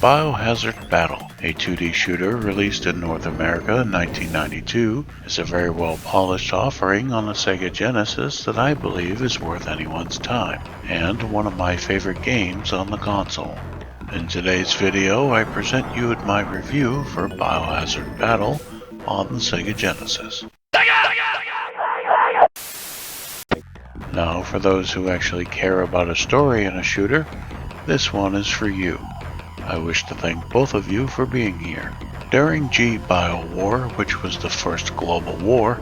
Biohazard Battle, a 2D shooter released in North America in 1992, is a very well polished offering on the SEGA Genesis that I believe is worth anyone's time, and one of my favorite games on the console. In today's video, I present you with my review for Biohazard Battle on the SEGA Genesis. Now, for those who actually care about a story in a shooter, this one is for you. I wish to thank both of you for being here. During G-Bio War, which was the first global war,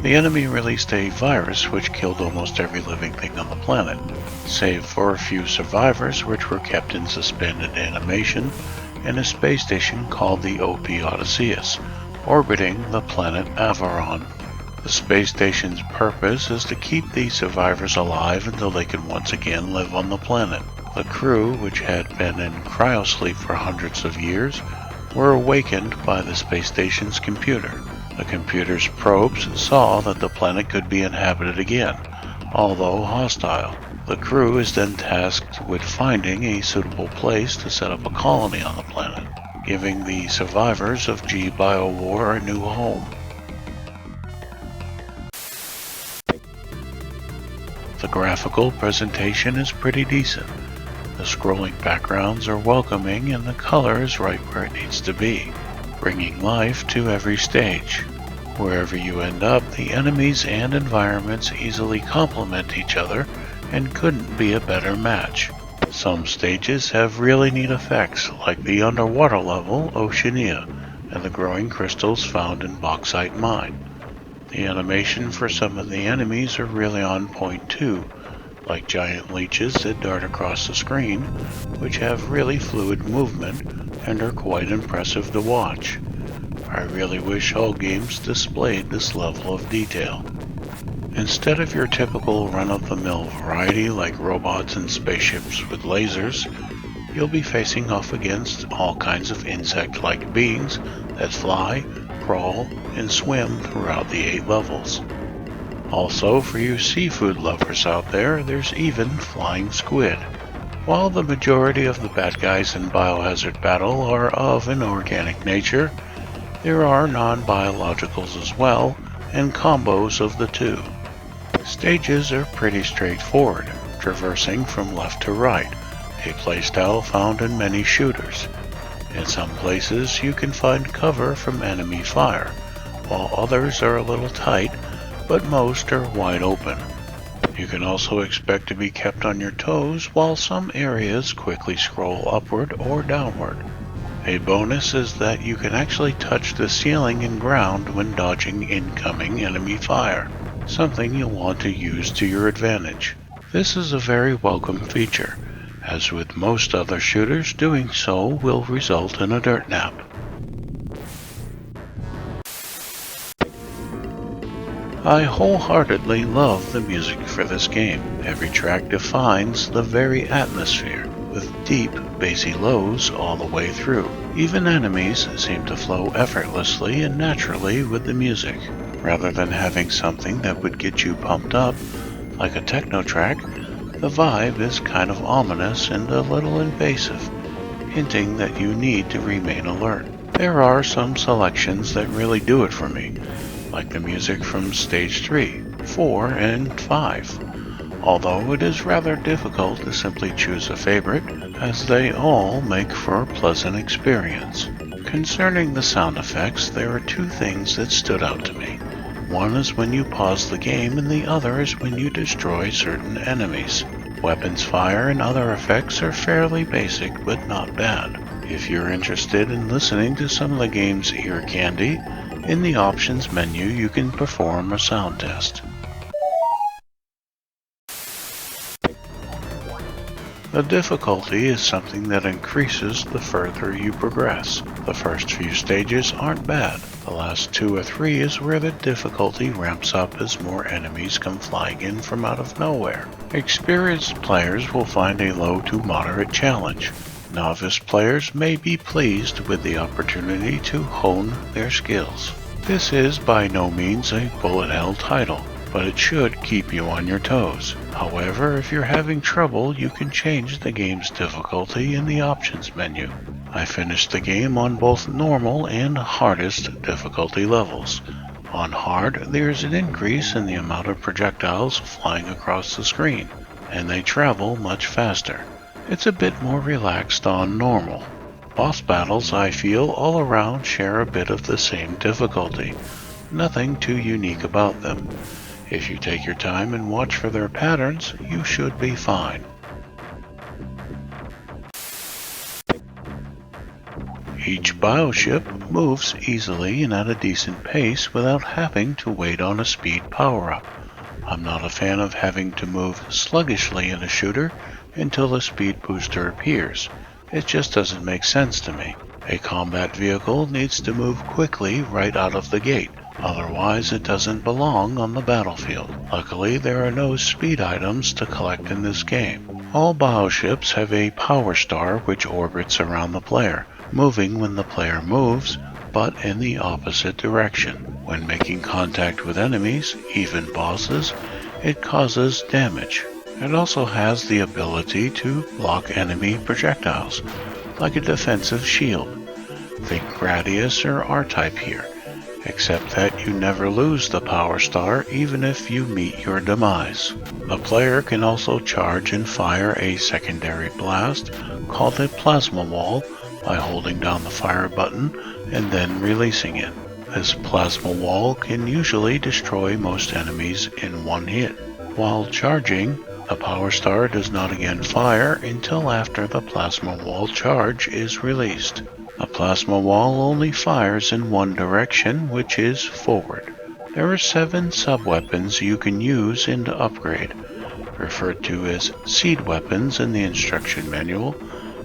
the enemy released a virus which killed almost every living thing on the planet, save for a few survivors which were kept in suspended animation in a space station called the OP Odysseus, orbiting the planet Avaron. The space station's purpose is to keep these survivors alive until they can once again live on the planet. The crew, which had been in cryosleep for hundreds of years, were awakened by the space station's computer. The computer's probes saw that the planet could be inhabited again, although hostile. The crew is then tasked with finding a suitable place to set up a colony on the planet, giving the survivors of G-Bio War a new home. The graphical presentation is pretty decent. The scrolling backgrounds are welcoming and the color is right where it needs to be, bringing life to every stage. Wherever you end up, the enemies and environments easily complement each other and couldn't be a better match. Some stages have really neat effects, like the underwater level Oceania and the growing crystals found in Bauxite Mine. The animation for some of the enemies are really on point too, like giant leeches that dart across the screen, which have really fluid movement and are quite impressive to watch. I really wish all games displayed this level of detail. Instead of your typical run-of-the-mill variety like robots and spaceships with lasers, you'll be facing off against all kinds of insect-like beings that fly, crawl, and swim throughout the 8 levels. Also, for you seafood lovers out there, there's even flying squid. While the majority of the bad guys in Biohazard Battle are of an organic nature, there are non-biologicals as well, and combos of the two. Stages are pretty straightforward, traversing from left to right, a playstyle found in many shooters. In some places you can find cover from enemy fire, while others are a little tight, but most are wide open. You can also expect to be kept on your toes while some areas quickly scroll upward or downward. A bonus is that you can actually touch the ceiling and ground when dodging incoming enemy fire, something you'll want to use to your advantage. This is a very welcome feature. As with most other shooters, doing so will result in a dirt nap. I wholeheartedly love the music for this game. Every track defines the very atmosphere, with deep, bassy lows all the way through. Even enemies seem to flow effortlessly and naturally with the music. Rather than having something that would get you pumped up, like a techno track, the vibe is kind of ominous and a little invasive, hinting that you need to remain alert. There are some selections that really do it for me, like the music from Stage 3, 4, and 5, although it is rather difficult to simply choose a favorite, as they all make for a pleasant experience. Concerning the sound effects, there are 2 things that stood out to me. One is when you pause the game, and the other is when you destroy certain enemies. Weapons fire and other effects are fairly basic, but not bad. If you're interested in listening to some of the game's ear candy, in the options menu you can perform a sound test. The difficulty is something that increases the further you progress. The first few stages aren't bad. The last 2 or 3 is where the difficulty ramps up as more enemies come flying in from out of nowhere. Experienced players will find a low to moderate challenge. Novice players may be pleased with the opportunity to hone their skills. This is by no means a bullet hell title. but it should keep you on your toes. However, if you're having trouble, you can change the game's difficulty in the options menu. I finished the game on both normal and hardest difficulty levels. On hard, there's an increase in the amount of projectiles flying across the screen, and they travel much faster. It's a bit more relaxed on normal. Boss battles, I feel, all around share a bit of the same difficulty. Nothing too unique about them. If you take your time and watch for their patterns, you should be fine. Each bioship moves easily and at a decent pace without having to wait on a speed power-up. I'm not a fan of having to move sluggishly in a shooter until a speed booster appears. It just doesn't make sense to me. A combat vehicle needs to move quickly right out of the gate, otherwise it doesn't belong on the battlefield. Luckily, there are no speed items to collect in this game. All bioships have a power star which orbits around the player, moving when the player moves, but in the opposite direction. When making contact with enemies, even bosses, it causes damage. It also has the ability to block enemy projectiles, like a defensive shield. Think Gradius or R-Type here, except that you never lose the power star even if you meet your demise. The player can also charge and fire a secondary blast called a plasma wall by holding down the fire button and then releasing it. This plasma wall can usually destroy most enemies in one hit. While charging, the power star does not again fire until after the plasma wall charge is released. The plasma wall only fires in one direction, which is forward. There are 7 sub-weapons you can use and upgrade, referred to as seed weapons in the instruction manual.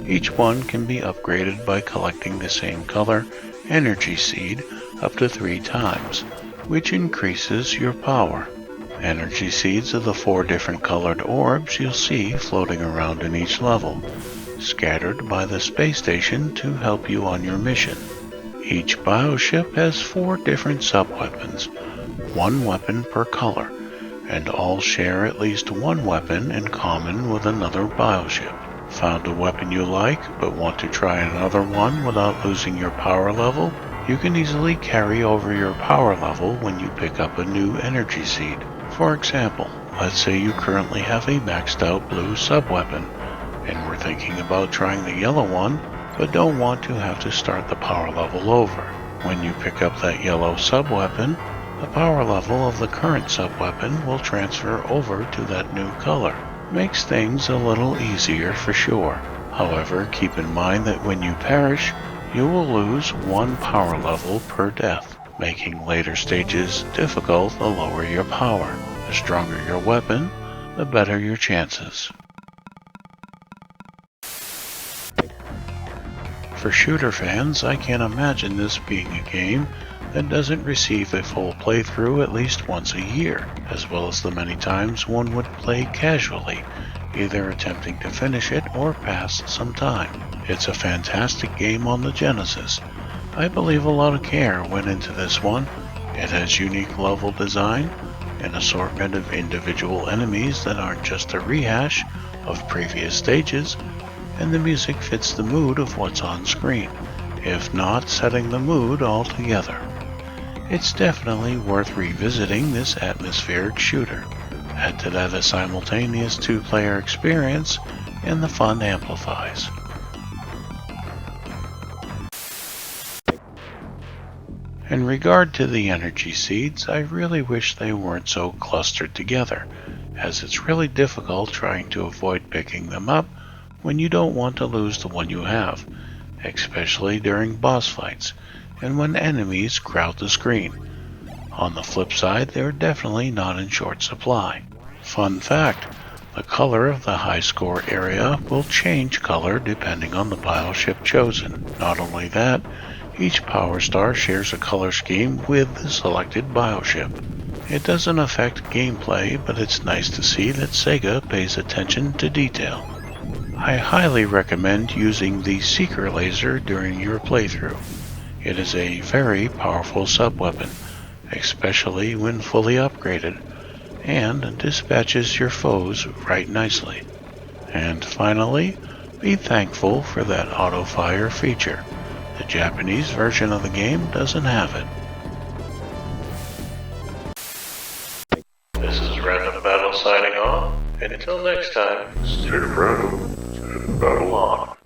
Each one can be upgraded by collecting the same color energy seed up to 3 times, which increases your power. Energy seeds are the 4 different colored orbs you'll see floating around in each level, scattered by the space station to help you on your mission. Each bioship has 4 different sub-weapons, 1 weapon per color, and all share at least 1 weapon in common with another bioship. Found a weapon you like, but want to try another one without losing your power level? You can easily carry over your power level when you pick up a new energy seed. For example, let's say you currently have a maxed out blue sub-weapon, and we're thinking about trying the yellow one, but don't want to have to start the power level over. When you pick up that yellow sub-weapon, the power level of the current sub-weapon will transfer over to that new color. Makes things a little easier for sure. However, keep in mind that when you perish, you will lose 1 power level per death, making later stages difficult the lower your power. The stronger your weapon, the better your chances. For shooter fans, I can't imagine this being a game that doesn't receive a full playthrough at least once a year, as well as the many times one would play casually, either attempting to finish it or pass some time. It's a fantastic game on the Genesis. I believe a lot of care went into this one. It has unique level design, an assortment of individual enemies that aren't just a rehash of previous stages, and the music fits the mood of what's on screen, if not setting the mood altogether. It's definitely worth revisiting this atmospheric shooter. Add to that a simultaneous 2-player experience, and the fun amplifies. In regard to the energy seeds, I really wish they weren't so clustered together, as it's really difficult trying to avoid picking them up when you don't want to lose the one you have, especially during boss fights and when enemies crowd the screen. On the flip side, they're definitely not in short supply. Fun fact, the color of the high score area will change color depending on the bioship chosen. Not only that, each power star shares a color scheme with the selected bioship. It doesn't affect gameplay, but it's nice to see that SEGA pays attention to detail. I highly recommend using the Seeker laser during your playthrough. It is a very powerful sub-weapon, especially when fully upgraded. and dispatches your foes right nicely. And finally, be thankful for that auto-fire feature. The Japanese version of the game doesn't have it. This is Random Battle signing off, and until next time, stay random and battle on.